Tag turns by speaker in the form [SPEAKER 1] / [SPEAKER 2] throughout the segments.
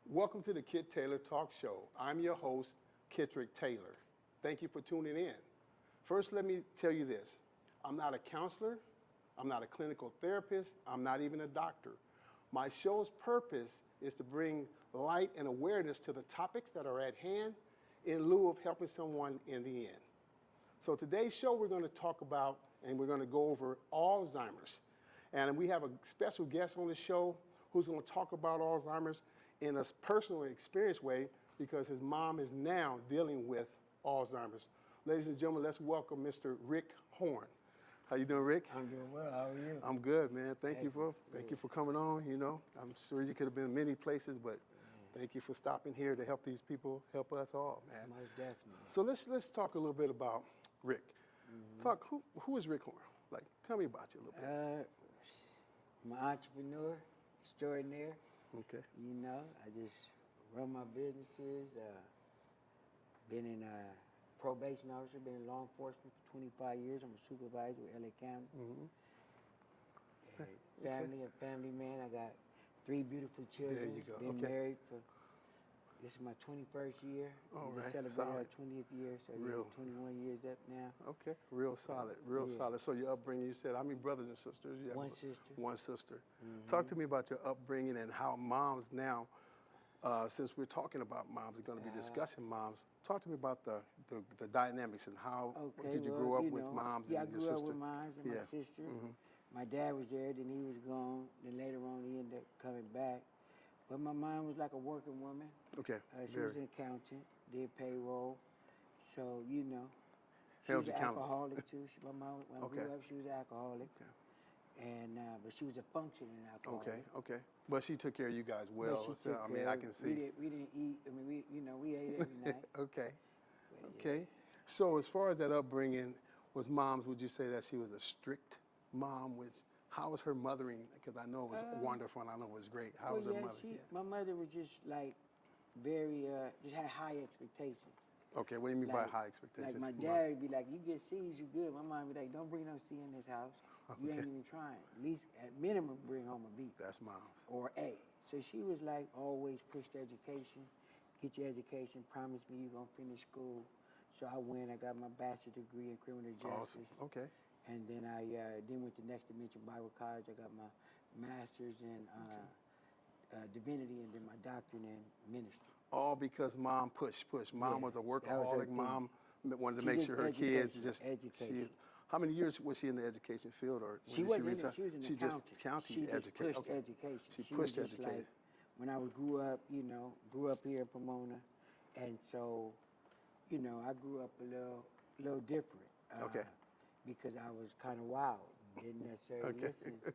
[SPEAKER 1] Welcome to the Kit Taylor Talk Show. I'm your host, Kitrick Taylor. Thank you for tuning in. First, let me tell you this. I'm not a counselor. I'm not a clinical therapist. I'm not even a doctor. My show's purpose is to bring light and awareness to the topics that are at hand in lieu of helping someone in the end. So today's show, we're going to talk about and we're going to go over Alzheimer's. And we have a special guest on the show who's going to talk about Alzheimer's in a personal experience way because his mom is now dealing with Alzheimer's. Ladies and gentlemen, let's welcome Mr. Rick Horn. How you doing, Rick?
[SPEAKER 2] I'm doing well. How are you?
[SPEAKER 1] I'm good, man. Thank you for coming on. You know, I'm sure you could have been many places, but thank you for stopping here to help these people, help us all, man.
[SPEAKER 2] Most definitely.
[SPEAKER 1] So let's talk a little bit about Rick. Talk. Who is Rick Horn? Like, tell me about you a little bit.
[SPEAKER 2] I'm an entrepreneur, extraordinaire.
[SPEAKER 1] Okay.
[SPEAKER 2] You know, I just run my businesses. Been in probation officer, been in law enforcement for 25 years. I'm a supervisor with LA County. Family, a family man. I got 3 beautiful children.
[SPEAKER 1] There you go.
[SPEAKER 2] Been married for, this is my 21st year.
[SPEAKER 1] All
[SPEAKER 2] We
[SPEAKER 1] right.
[SPEAKER 2] celebrated
[SPEAKER 1] Solid.
[SPEAKER 2] our 20th year, so
[SPEAKER 1] Real.
[SPEAKER 2] 21 years up now.
[SPEAKER 1] Okay. Real solid. Real solid. So your upbringing, you said, how many brothers and sisters? You have
[SPEAKER 2] One sister.
[SPEAKER 1] One sister. Talk to me about your upbringing and how moms now, since we're talking about moms, we're going to be discussing moms. Talk to me about the dynamics and how did you grow up with moms
[SPEAKER 2] Yeah,
[SPEAKER 1] and
[SPEAKER 2] I
[SPEAKER 1] your
[SPEAKER 2] grew
[SPEAKER 1] sister?
[SPEAKER 2] up with moms and my sister. My dad was there, then he was gone. Then later on, he ended up coming back. But my mom was like a working woman.
[SPEAKER 1] Okay.
[SPEAKER 2] She was an accountant, did payroll. So, you know, she
[SPEAKER 1] Held
[SPEAKER 2] was
[SPEAKER 1] you
[SPEAKER 2] an
[SPEAKER 1] accountable.
[SPEAKER 2] alcoholic too. My mom, when I grew up, she was an alcoholic.
[SPEAKER 1] Okay.
[SPEAKER 2] And, but she was a functioning alcoholic.
[SPEAKER 1] Okay. But she took care of you guys well.
[SPEAKER 2] But she
[SPEAKER 1] So,
[SPEAKER 2] took
[SPEAKER 1] I mean,
[SPEAKER 2] care
[SPEAKER 1] I
[SPEAKER 2] of-
[SPEAKER 1] can see.
[SPEAKER 2] We didn't eat. I mean, we ate every night.
[SPEAKER 1] Okay.
[SPEAKER 2] But,
[SPEAKER 1] Okay. So as far as that upbringing was mom's, would you say that she was a strict mom? How was her mothering? Because I know it was wonderful and I know it was great. How was her mother?
[SPEAKER 2] My mother was just like very, just had high expectations.
[SPEAKER 1] Okay, what do you mean by high expectations?
[SPEAKER 2] Like my dad would be like, you get C's, you good. My mom would be like, don't bring no C in this house. You ain't even trying. At least, at minimum, bring home a B.
[SPEAKER 1] That's mom's.
[SPEAKER 2] Or A. So she was like, always pushed education. Get your education. Promise me you're going to finish school. So I went, I got my bachelor's degree in criminal justice.
[SPEAKER 1] Awesome. Okay.
[SPEAKER 2] And then I then went to Next Dementia Bible College. I got my master's in divinity and then my doctorate in ministry.
[SPEAKER 1] All because mom pushed. Mom was a workaholic. Mom wanted to make sure her kids just
[SPEAKER 2] education.
[SPEAKER 1] How many years was she in the education field, or
[SPEAKER 2] She wasn't in it. She was an accountant.
[SPEAKER 1] Just county
[SPEAKER 2] She
[SPEAKER 1] education.
[SPEAKER 2] pushed education.
[SPEAKER 1] She
[SPEAKER 2] She
[SPEAKER 1] pushed
[SPEAKER 2] was just
[SPEAKER 1] education.
[SPEAKER 2] like, when I grew up, grew up here in Pomona, and so, I grew up a little different.
[SPEAKER 1] Okay.
[SPEAKER 2] Because I was kind of wild, didn't necessarily
[SPEAKER 1] Okay.
[SPEAKER 2] listen.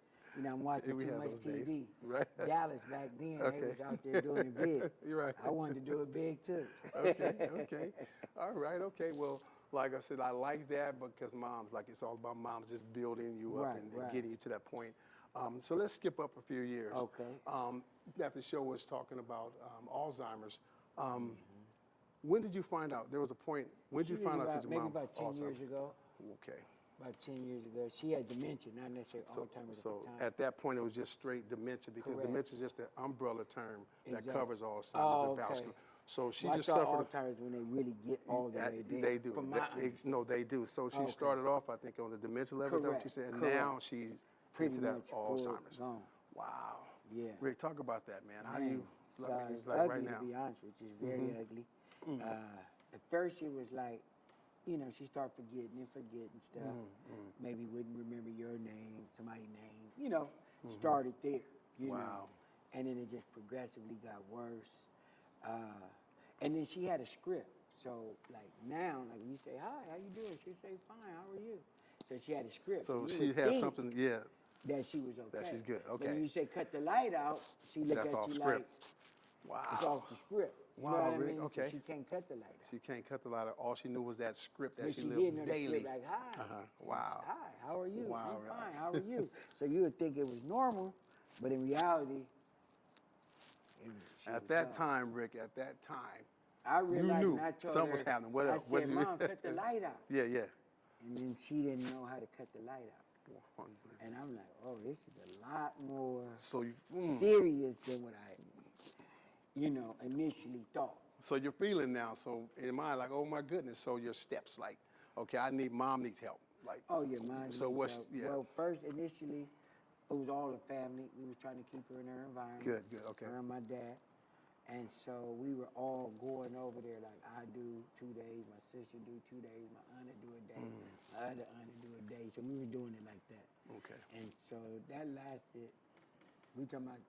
[SPEAKER 2] I'm watching
[SPEAKER 1] We
[SPEAKER 2] too
[SPEAKER 1] had
[SPEAKER 2] much
[SPEAKER 1] those
[SPEAKER 2] TV.
[SPEAKER 1] days. Right.
[SPEAKER 2] Dallas back then, they
[SPEAKER 1] Okay.
[SPEAKER 2] was out there doing it big.
[SPEAKER 1] You're right.
[SPEAKER 2] I wanted to do it big too.
[SPEAKER 1] Okay. All right. Okay. Well, like I said, I like that because moms, like it's all about moms just building you up and getting you to that point. So let's skip up a few years.
[SPEAKER 2] Okay.
[SPEAKER 1] That the show was talking about Alzheimer's. When did you find out? There was a point. When did you find out that your
[SPEAKER 2] maybe
[SPEAKER 1] mom
[SPEAKER 2] about 10 years ago.
[SPEAKER 1] Okay.
[SPEAKER 2] About 10 years ago. She had dementia, not necessarily Alzheimer's
[SPEAKER 1] So
[SPEAKER 2] at the time.
[SPEAKER 1] at that point, it was just straight dementia because
[SPEAKER 2] Correct.
[SPEAKER 1] dementia is just the umbrella term that
[SPEAKER 2] Exactly.
[SPEAKER 1] covers Alzheimer's
[SPEAKER 2] Oh,
[SPEAKER 1] and
[SPEAKER 2] okay.
[SPEAKER 1] vascular. So she
[SPEAKER 2] Well,
[SPEAKER 1] just
[SPEAKER 2] I thought
[SPEAKER 1] suffered.
[SPEAKER 2] Alzheimer's when they really get all the way there.
[SPEAKER 1] They do.
[SPEAKER 2] From my
[SPEAKER 1] No, they do. So she
[SPEAKER 2] Okay.
[SPEAKER 1] started off, I think, on the dementia level. Is that what you
[SPEAKER 2] Correct,
[SPEAKER 1] said? And
[SPEAKER 2] correct.
[SPEAKER 1] now she's
[SPEAKER 2] Pretty
[SPEAKER 1] into that
[SPEAKER 2] much full
[SPEAKER 1] Alzheimer's.
[SPEAKER 2] gone.
[SPEAKER 1] Wow.
[SPEAKER 2] Yeah.
[SPEAKER 1] Rick, talk about that, man. How do
[SPEAKER 2] Man,
[SPEAKER 1] you
[SPEAKER 2] so it's
[SPEAKER 1] like
[SPEAKER 2] ugly,
[SPEAKER 1] right now?
[SPEAKER 2] to be honest with you. It's very ugly. At first, it was like, she started forgetting and forgetting stuff. Maybe wouldn't remember your name, somebody's name. Started there. You
[SPEAKER 1] Wow.
[SPEAKER 2] know. And then it just progressively got worse. And then she had a script. So like now, like when you say, hi, how you doing? She'd say, fine, how are you? So she had a script.
[SPEAKER 1] So
[SPEAKER 2] You
[SPEAKER 1] she
[SPEAKER 2] would
[SPEAKER 1] had
[SPEAKER 2] think
[SPEAKER 1] something, yeah.
[SPEAKER 2] that she was okay.
[SPEAKER 1] That she's good,
[SPEAKER 2] But
[SPEAKER 1] okay.
[SPEAKER 2] when you say cut the light out, she look
[SPEAKER 1] That's
[SPEAKER 2] at
[SPEAKER 1] off
[SPEAKER 2] you
[SPEAKER 1] script.
[SPEAKER 2] like
[SPEAKER 1] Wow.
[SPEAKER 2] it's off the script. You know
[SPEAKER 1] Wow,
[SPEAKER 2] what I
[SPEAKER 1] Rick,
[SPEAKER 2] mean? So
[SPEAKER 1] okay.
[SPEAKER 2] she can't cut the light out.
[SPEAKER 1] She can't cut the light. All she knew was that script that
[SPEAKER 2] But
[SPEAKER 1] she
[SPEAKER 2] she did
[SPEAKER 1] lived
[SPEAKER 2] know the
[SPEAKER 1] daily.
[SPEAKER 2] script, like, hi.
[SPEAKER 1] Wow.
[SPEAKER 2] Hi, how are you?
[SPEAKER 1] Wow,
[SPEAKER 2] I'm
[SPEAKER 1] right.
[SPEAKER 2] fine, how are you? So you would think it was normal, but in reality, she
[SPEAKER 1] At
[SPEAKER 2] was
[SPEAKER 1] that
[SPEAKER 2] gone.
[SPEAKER 1] time, Rick, at that time,
[SPEAKER 2] I realized
[SPEAKER 1] knew
[SPEAKER 2] and I told
[SPEAKER 1] something
[SPEAKER 2] her,
[SPEAKER 1] was happening. What
[SPEAKER 2] I
[SPEAKER 1] else? What
[SPEAKER 2] said,
[SPEAKER 1] did you-
[SPEAKER 2] Mom, cut the light out.
[SPEAKER 1] yeah.
[SPEAKER 2] And then she didn't know how to cut the light out. And I'm like, oh, this is a lot more
[SPEAKER 1] So you,
[SPEAKER 2] serious than what I initially thought.
[SPEAKER 1] So you're feeling now. So in mind, like, oh my goodness. So your steps, like, okay, mom needs help. Like,
[SPEAKER 2] Oh yeah, mine.
[SPEAKER 1] so what's, yeah.
[SPEAKER 2] Well, first initially, it was all the family. We were trying to keep her in her environment.
[SPEAKER 1] Good, okay.
[SPEAKER 2] Her and my dad. And so we were all going over there like I do 2 days, my sister do 2 days, my aunt do a day, my other aunt do a day. So we were doing it like that.
[SPEAKER 1] Okay.
[SPEAKER 2] And so that lasted, we talking about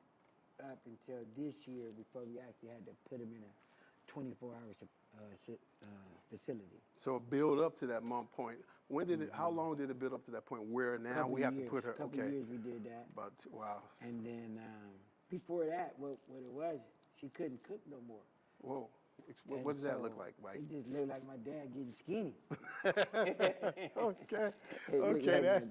[SPEAKER 2] up until this year before we actually had to put him in a 24-hour facility.
[SPEAKER 1] So build up to that point. When did it? How long did it build up to that point where now we have to put her?
[SPEAKER 2] Couple years we did that.
[SPEAKER 1] About wow.
[SPEAKER 2] And then before that, what it was, she couldn't cook no more.
[SPEAKER 1] Whoa. What does that look like, Mike?
[SPEAKER 2] It just looked like my dad getting skinny.
[SPEAKER 1] Okay.
[SPEAKER 2] Okay.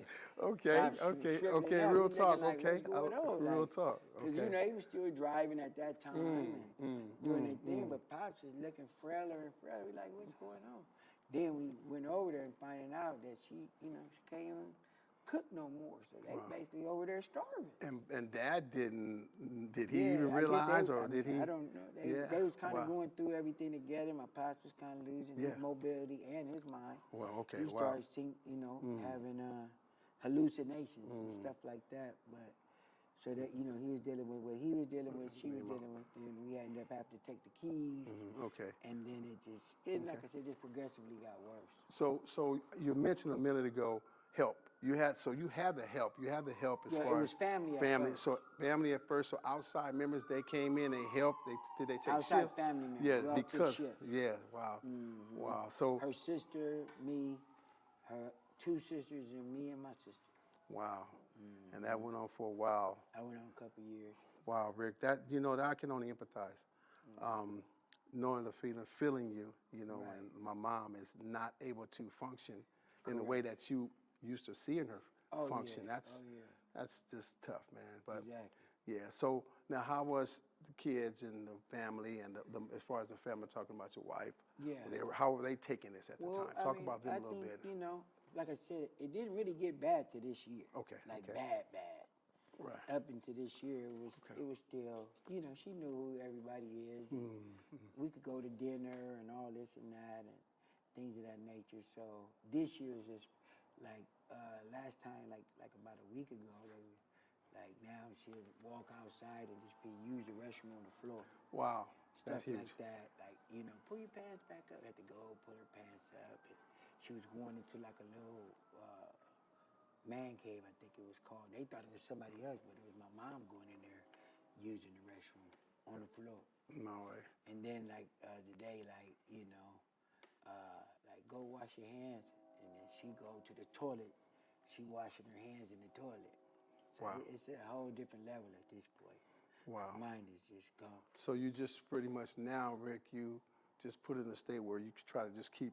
[SPEAKER 1] Real talk.
[SPEAKER 2] Like,
[SPEAKER 1] okay. Real
[SPEAKER 2] like,
[SPEAKER 1] talk.
[SPEAKER 2] Because
[SPEAKER 1] Okay.
[SPEAKER 2] he was still driving at that time and doing their thing, but Pops was looking frailer and frailer. We like, what's going on? Then we went over there and finding out that she can't even cook no more. So they basically over there starving.
[SPEAKER 1] And Dad did he even realize, or did he?
[SPEAKER 2] I don't know. They was kind of going through everything together. My pops was kind of losing his mobility and his mind.
[SPEAKER 1] Well, okay,
[SPEAKER 2] He started seeing, having hallucinations and stuff like that. But so that he was dealing with what he was dealing with, she was dealing with, and we ended up having to take the keys.
[SPEAKER 1] Okay.
[SPEAKER 2] And then like I said, just progressively got worse.
[SPEAKER 1] So you mentioned a minute ago help. You had the help. You had the help as far
[SPEAKER 2] as family.
[SPEAKER 1] So family at first. So outside members, they came in, they helped. Did they take
[SPEAKER 2] outside
[SPEAKER 1] shifts?
[SPEAKER 2] Family members.
[SPEAKER 1] Yeah,
[SPEAKER 2] we all
[SPEAKER 1] because
[SPEAKER 2] took shifts.
[SPEAKER 1] wow, wow. So
[SPEAKER 2] her sister, me, her 2 sisters, and me and my sister.
[SPEAKER 1] Wow, and that went on for a while.
[SPEAKER 2] I went on a couple of years.
[SPEAKER 1] Wow, Rick, that I can only empathize. Knowing the feeling you, and my mom is not able to function in the way that you used to seeing her function.
[SPEAKER 2] Yeah.
[SPEAKER 1] That's just tough, man. But
[SPEAKER 2] exactly.
[SPEAKER 1] yeah. So now, how was the kids and the family and the as far as the family, talking about your wife?
[SPEAKER 2] Yeah.
[SPEAKER 1] How were they taking this at the time? Talk about them a little bit.
[SPEAKER 2] Like I said, it didn't really get bad to this year.
[SPEAKER 1] Okay.
[SPEAKER 2] Bad.
[SPEAKER 1] Right.
[SPEAKER 2] Up into this year, it was still, she knew who everybody is. We could go to dinner and all this and that and things of that nature. So this year is just like last time, like about a week ago, now she'll walk outside and just use the restroom on the floor.
[SPEAKER 1] Wow.
[SPEAKER 2] Stuff
[SPEAKER 1] That's huge.
[SPEAKER 2] like that, pull your pants back up. Had to go pull her pants up. And she was going into like a little man cave, I think it was called. They thought it was somebody else, but it was my mom going in there using the restroom on the floor.
[SPEAKER 1] No way.
[SPEAKER 2] And then the day, go wash your hands, and then she go to the toilet. She washing her hands in the toilet. So it's a whole different level at this point.
[SPEAKER 1] Wow.
[SPEAKER 2] Mind is just gone.
[SPEAKER 1] So you just pretty much now, Rick, you just put in a state where you try to just keep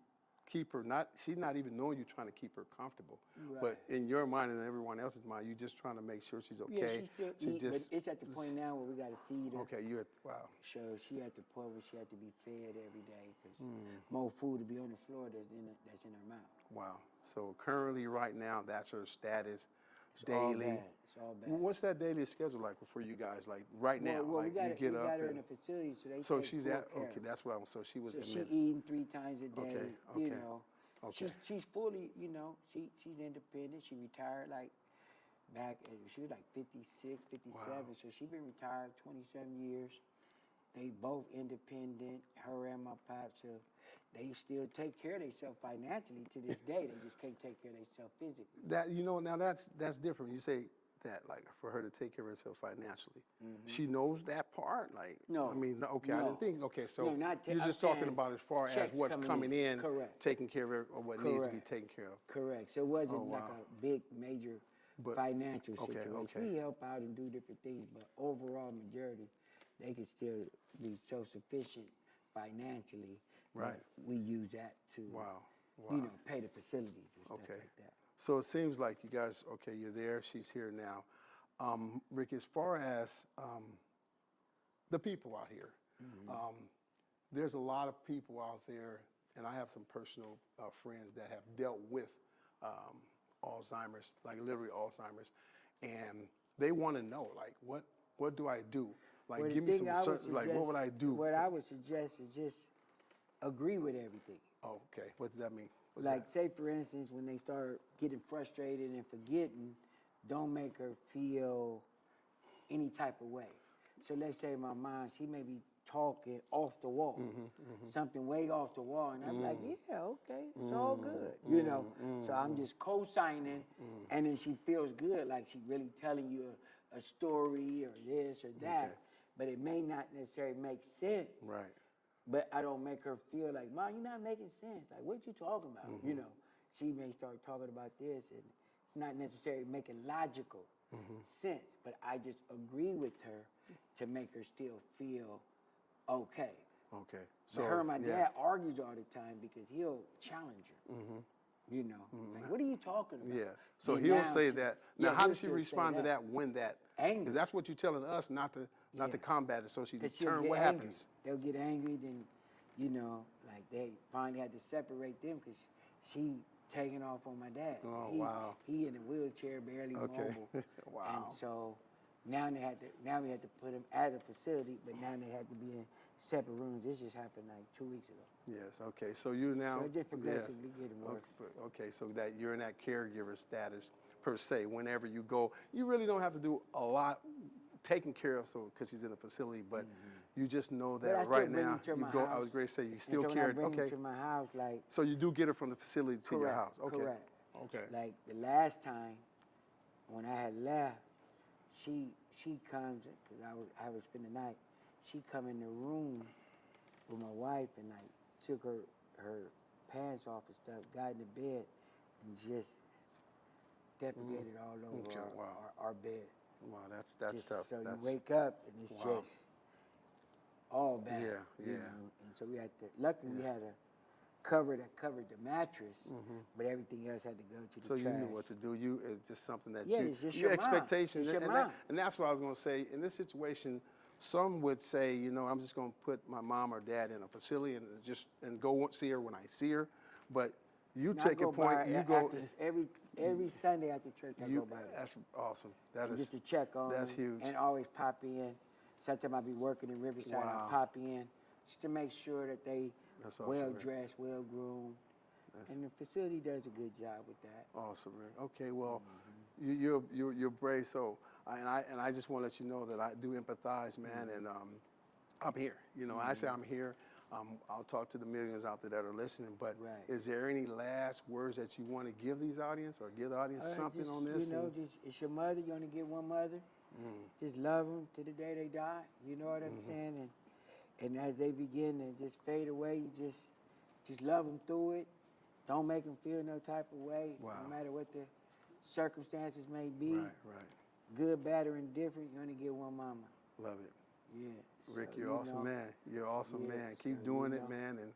[SPEAKER 1] her, she's not even knowing you trying to keep her comfortable.
[SPEAKER 2] Right.
[SPEAKER 1] But in your mind and everyone else's mind, you're just trying to make sure she's okay.
[SPEAKER 2] Yeah, she still eat, but it's at the point now where we got to feed her.
[SPEAKER 1] Okay, wow.
[SPEAKER 2] So she at the point where she had to be fed every day because more food to be on the floor that's in her mouth.
[SPEAKER 1] Wow. So currently, right now, that's her status
[SPEAKER 2] All
[SPEAKER 1] daily.
[SPEAKER 2] bad. It's all bad.
[SPEAKER 1] What's that daily schedule like for you guys? Like right now,
[SPEAKER 2] well,
[SPEAKER 1] like
[SPEAKER 2] we
[SPEAKER 1] get up.
[SPEAKER 2] got her in a facility, so they
[SPEAKER 1] so
[SPEAKER 2] take
[SPEAKER 1] she's
[SPEAKER 2] full
[SPEAKER 1] at
[SPEAKER 2] care.
[SPEAKER 1] okay. That's what I'm. So she was.
[SPEAKER 2] So she eating 3 times a day.
[SPEAKER 1] Okay. Okay.
[SPEAKER 2] She's fully, she's independent. She retired back. She was like 56, 57.
[SPEAKER 1] Wow.
[SPEAKER 2] So she been retired 27 years. They both independent. Her and my pops. So they still take care of themselves financially to this day. They just can't take care of themselves physically.
[SPEAKER 1] Now that's different. You say that like for her to take care of herself financially, she knows that part. Like
[SPEAKER 2] no,
[SPEAKER 1] I mean, okay,
[SPEAKER 2] no.
[SPEAKER 1] I didn't think. Okay, so
[SPEAKER 2] no,
[SPEAKER 1] you're just talking about as far as what's coming in,
[SPEAKER 2] correct,
[SPEAKER 1] taking care of or what needs to be taken care of.
[SPEAKER 2] Correct. So it wasn't like a big major financial situation.
[SPEAKER 1] Okay.
[SPEAKER 2] We help out and do different things, but overall majority, they can still be self-sufficient financially.
[SPEAKER 1] Right.
[SPEAKER 2] We use that to, pay the facilities and stuff like that.
[SPEAKER 1] So it seems like you guys, you're there, she's here now. Rick, as far as the people out here, there's a lot of people out there, and I have some personal friends that have dealt with Alzheimer's, like literally Alzheimer's, and they want to know, like, what do I do? Like,
[SPEAKER 2] Well, the
[SPEAKER 1] give me
[SPEAKER 2] thing
[SPEAKER 1] some
[SPEAKER 2] I would
[SPEAKER 1] certain, like, what would I do?
[SPEAKER 2] What I would suggest is just agree with everything.
[SPEAKER 1] Oh, okay. What does that mean? What's
[SPEAKER 2] Like,
[SPEAKER 1] that?
[SPEAKER 2] say, for instance, when they start getting frustrated and forgetting, don't make her feel any type of way. So let's say my mom, she may be talking off the wall, something way off the wall, and I'm like, yeah, okay, it's all good, you know. So I'm just co-signing, and then she feels good, like she really telling you a story or this or that,
[SPEAKER 1] Okay.
[SPEAKER 2] but it may not necessarily make sense.
[SPEAKER 1] Right.
[SPEAKER 2] But I don't make her feel like, Mom, you're not making sense. Like, what you talking about? You know, she may start talking about this, and it's not necessarily making logical sense. But I just agree with her to make her still feel okay.
[SPEAKER 1] Okay.
[SPEAKER 2] So her and my dad argues all the time because he'll challenge her. You know, like, what are you talking about?
[SPEAKER 1] Yeah. So
[SPEAKER 2] And
[SPEAKER 1] he'll
[SPEAKER 2] now
[SPEAKER 1] say
[SPEAKER 2] she-
[SPEAKER 1] that.
[SPEAKER 2] yeah,
[SPEAKER 1] Now, how
[SPEAKER 2] he'll
[SPEAKER 1] does she
[SPEAKER 2] still say
[SPEAKER 1] respond to that when that?
[SPEAKER 2] Angry.
[SPEAKER 1] Because that's what you're telling us, not to combat it. So she
[SPEAKER 2] 'Cause she'll
[SPEAKER 1] turn.
[SPEAKER 2] get
[SPEAKER 1] What
[SPEAKER 2] angry.
[SPEAKER 1] happens?
[SPEAKER 2] They'll get angry, then, you know, like they finally had to separate them because she taking off on my dad.
[SPEAKER 1] Oh,
[SPEAKER 2] he,
[SPEAKER 1] wow.
[SPEAKER 2] He in a wheelchair, barely
[SPEAKER 1] Okay.
[SPEAKER 2] mobile.
[SPEAKER 1] Wow.
[SPEAKER 2] And so now we had to put him at a facility, but now they had to be in separate rooms. This just happened like 2 weeks ago.
[SPEAKER 1] Yes. Okay. So you now.
[SPEAKER 2] So it just progressively getting worse.
[SPEAKER 1] Okay. So that you're in that caregiver status per se. Whenever you go, you really don't have to do a lot taking care of. So because she's in a facility, but you just know
[SPEAKER 2] But I
[SPEAKER 1] that
[SPEAKER 2] still
[SPEAKER 1] right
[SPEAKER 2] bring
[SPEAKER 1] now
[SPEAKER 2] him to
[SPEAKER 1] you
[SPEAKER 2] my
[SPEAKER 1] go. I
[SPEAKER 2] house.
[SPEAKER 1] was going to say you
[SPEAKER 2] And
[SPEAKER 1] still
[SPEAKER 2] so when I
[SPEAKER 1] care.
[SPEAKER 2] bring him
[SPEAKER 1] Okay.
[SPEAKER 2] to my house, like,
[SPEAKER 1] So you do get her from the facility to your
[SPEAKER 2] correct,
[SPEAKER 1] house. Okay.
[SPEAKER 2] correct.
[SPEAKER 1] Okay.
[SPEAKER 2] Like the last time when I had left, she comes because I was spend the night. She come in the room with my wife and like took her pants off and stuff, got in the bed and just defecated all over
[SPEAKER 1] Okay, wow.
[SPEAKER 2] our bed.
[SPEAKER 1] Wow. That's
[SPEAKER 2] Just
[SPEAKER 1] tough.
[SPEAKER 2] So
[SPEAKER 1] That's,
[SPEAKER 2] you wake up and it's
[SPEAKER 1] wow.
[SPEAKER 2] just all bad.
[SPEAKER 1] Yeah,
[SPEAKER 2] you
[SPEAKER 1] yeah.
[SPEAKER 2] know? And so we had to. Luckily, we had a cover that covered the mattress, but everything else had to go to the
[SPEAKER 1] So
[SPEAKER 2] trash.
[SPEAKER 1] you knew what to do. You it's just something that
[SPEAKER 2] Yeah,
[SPEAKER 1] you
[SPEAKER 2] it's just
[SPEAKER 1] your
[SPEAKER 2] your mom.
[SPEAKER 1] expectations,
[SPEAKER 2] It's your
[SPEAKER 1] and,
[SPEAKER 2] mom.
[SPEAKER 1] and that's what I was going to say. In this situation, some would say, you know, I'm just going to put my mom or dad in a facility and go see her when I see her. But you
[SPEAKER 2] And I
[SPEAKER 1] take a
[SPEAKER 2] go
[SPEAKER 1] point.
[SPEAKER 2] by
[SPEAKER 1] You go.
[SPEAKER 2] every Sunday after church. I go by there.
[SPEAKER 1] That's awesome. That
[SPEAKER 2] And
[SPEAKER 1] is
[SPEAKER 2] just to check on
[SPEAKER 1] that's
[SPEAKER 2] them
[SPEAKER 1] huge.
[SPEAKER 2] and always pop in. Sometimes I'll be working in Riverside.
[SPEAKER 1] Wow.
[SPEAKER 2] I pop in just to make sure that they
[SPEAKER 1] That's awesome,
[SPEAKER 2] well
[SPEAKER 1] man.
[SPEAKER 2] dressed, well groomed, and the facility does a good job with that.
[SPEAKER 1] Awesome, man. Okay, well, you're brave. So, and I just want to let you know that I do empathize, man, and I'm here. You know, I say I'm here. I'll talk to the millions out there that are listening. But
[SPEAKER 2] Right.
[SPEAKER 1] is there any last words that you want to give these audience, or give the audience something
[SPEAKER 2] Just,
[SPEAKER 1] on this?
[SPEAKER 2] You know, just it's your mother. You only get one mother. Just love them to the day they die. You know what I'm saying? And as they begin to just fade away, you just love them through it. Don't make them feel no type of way,
[SPEAKER 1] Wow.
[SPEAKER 2] no matter what the circumstances may be.
[SPEAKER 1] Right, right.
[SPEAKER 2] Good, bad, or indifferent, you only get one mama.
[SPEAKER 1] Love it.
[SPEAKER 2] Yeah.
[SPEAKER 1] Rick,
[SPEAKER 2] So,
[SPEAKER 1] you're
[SPEAKER 2] you
[SPEAKER 1] awesome,
[SPEAKER 2] know,
[SPEAKER 1] man. You're awesome,
[SPEAKER 2] yeah,
[SPEAKER 1] man. Keep
[SPEAKER 2] so,
[SPEAKER 1] doing
[SPEAKER 2] you
[SPEAKER 1] it,
[SPEAKER 2] know.
[SPEAKER 1] man, and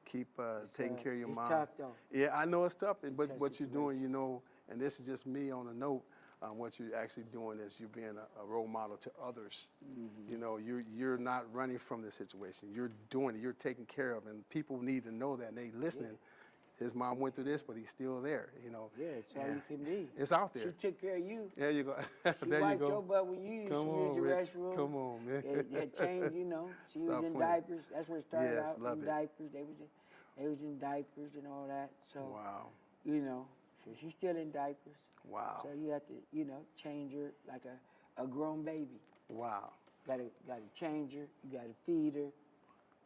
[SPEAKER 1] keep taking care of your
[SPEAKER 2] it's
[SPEAKER 1] mom.
[SPEAKER 2] tough, though.
[SPEAKER 1] Yeah, I know it's tough, but
[SPEAKER 2] tough
[SPEAKER 1] what you're doing,
[SPEAKER 2] situation.
[SPEAKER 1] you know, and this is just me on a note. What you're actually doing is you're being a role model to others. You know, you're not running from this situation. You're doing it. You're taking care of, and people need to know that. And they listening. His mom went through this, but he's still there. You know.
[SPEAKER 2] Yeah, it's all
[SPEAKER 1] And
[SPEAKER 2] you can be.
[SPEAKER 1] It's out there.
[SPEAKER 2] She took care of you.
[SPEAKER 1] There you go.
[SPEAKER 2] She
[SPEAKER 1] there you
[SPEAKER 2] wiped
[SPEAKER 1] go.
[SPEAKER 2] your butt when you used
[SPEAKER 1] Come
[SPEAKER 2] to
[SPEAKER 1] on,
[SPEAKER 2] use the
[SPEAKER 1] Rick.
[SPEAKER 2] restroom.
[SPEAKER 1] Come on, man.
[SPEAKER 2] It changed, you know. She was
[SPEAKER 1] Stop
[SPEAKER 2] in
[SPEAKER 1] playing.
[SPEAKER 2] diapers. That's where it started
[SPEAKER 1] Yes,
[SPEAKER 2] out,
[SPEAKER 1] love
[SPEAKER 2] in
[SPEAKER 1] it.
[SPEAKER 2] diapers. They was in diapers and all that. So,
[SPEAKER 1] Wow.
[SPEAKER 2] you know, so she's still in diapers.
[SPEAKER 1] Wow.
[SPEAKER 2] So you have to, you know, change her like a grown baby.
[SPEAKER 1] Wow.
[SPEAKER 2] Gotta change her. You gotta feed her. It's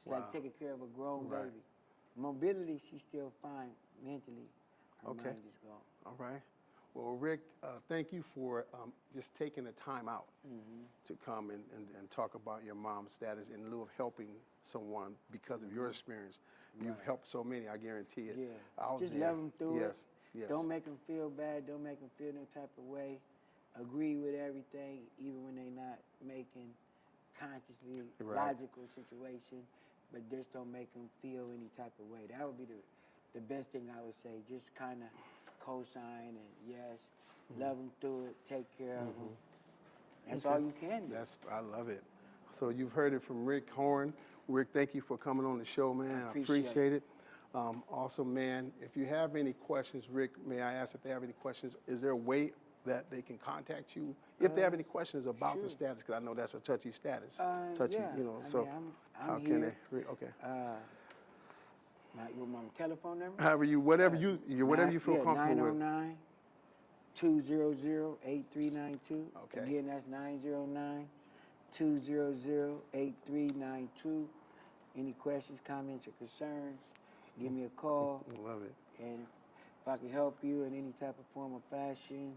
[SPEAKER 1] Wow.
[SPEAKER 2] like taking care of a grown
[SPEAKER 1] Right.
[SPEAKER 2] baby. Mobility, she's still fine mentally. Her
[SPEAKER 1] Okay.
[SPEAKER 2] mind is gone.
[SPEAKER 1] All right. Well, Rick, thank you for just taking the time out to come and talk about your mom's status in lieu of helping someone because of your experience. You've helped so many, I guarantee it.
[SPEAKER 2] Yeah.
[SPEAKER 1] Out
[SPEAKER 2] Just
[SPEAKER 1] there.
[SPEAKER 2] love them through
[SPEAKER 1] Yes.
[SPEAKER 2] it.
[SPEAKER 1] Yes.
[SPEAKER 2] Don't make them feel bad. Don't make them feel no type of way. Agree with everything, even when they're not making consciously
[SPEAKER 1] Right.
[SPEAKER 2] logical situation. But just don't make them feel any type of way. That would be the best thing I would say. Just kind of co-sign and yes, love them through it. Take care of them. That's
[SPEAKER 1] Okay.
[SPEAKER 2] all you can do.
[SPEAKER 1] I love it. So you've heard it from Rick Horn. Rick, thank you for coming on the show, man. I appreciate it. Also, man, if you have any questions, Rick, may I ask if they have any questions? Is there a way that they can contact you if they have any questions about the status? Because I know that's a touchy status. Touchy,
[SPEAKER 2] yeah.
[SPEAKER 1] you know.
[SPEAKER 2] I
[SPEAKER 1] So
[SPEAKER 2] mean, I'm
[SPEAKER 1] how
[SPEAKER 2] here.
[SPEAKER 1] can they? Okay.
[SPEAKER 2] You want my telephone number?
[SPEAKER 1] However you, whatever you feel comfortable with.
[SPEAKER 2] 909-200-8392.
[SPEAKER 1] Okay.
[SPEAKER 2] Again, that's 909-200-8392. Any questions, comments, or concerns, give me a call.
[SPEAKER 1] I love it.
[SPEAKER 2] And if I can help you in any type of form or fashion,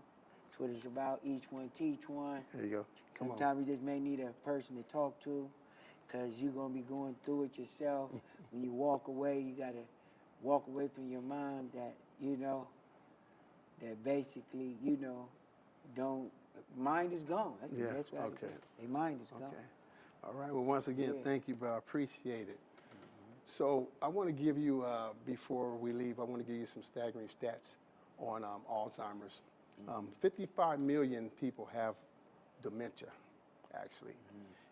[SPEAKER 2] that's what it's about. Each one teach one.
[SPEAKER 1] There you go. Come on.
[SPEAKER 2] Sometimes you just may need a person to talk to, because you're going to be going through it yourself. When you walk away, you got to walk away from your mind that, that basically, don't, mind is gone. That's the best way I can say it. Their mind is gone.
[SPEAKER 1] All right. Well, once again, thank you, but I appreciate it. So I want to give you, before we leave, I want to give you some staggering stats on Alzheimer's. 55 million people have dementia, actually.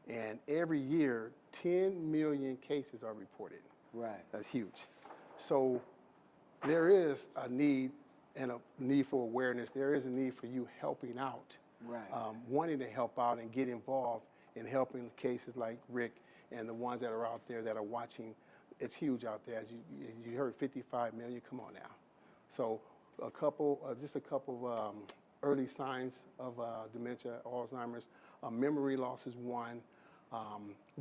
[SPEAKER 1] And every year, 10 million cases are reported.
[SPEAKER 2] Right.
[SPEAKER 1] That's huge. So there is a need and a need for awareness. There is a need for you helping out, wanting to help out and get involved in helping cases like Rick and the ones that are out there that are watching. It's huge out there. As you heard, 55 million. Come on now. So just a couple of early signs of dementia, Alzheimer's. Memory loss is one.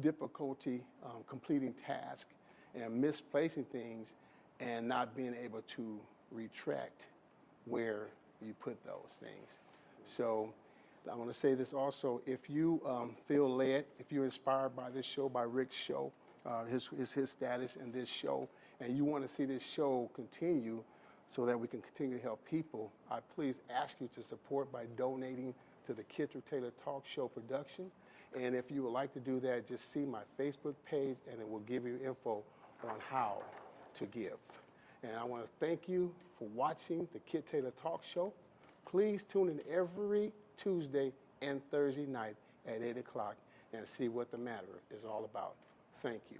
[SPEAKER 1] Difficulty completing tasks and misplacing things and not being able to retract where you put those things. So I want to say this also, if you feel led, if you're inspired by this show, by Rick's show, his status and this show, and you want to see this show continue so that we can continue to help people, I please ask you to support by donating to the Kitrick Taylor Talk Show production. And if you would like to do that, just see my Facebook page and it will give you info on how to give. And I want to thank you for watching the Kitrick Taylor Talk Show. Please tune in every Tuesday and Thursday night at 8 o'clock and see what the matter is all about. Thank you.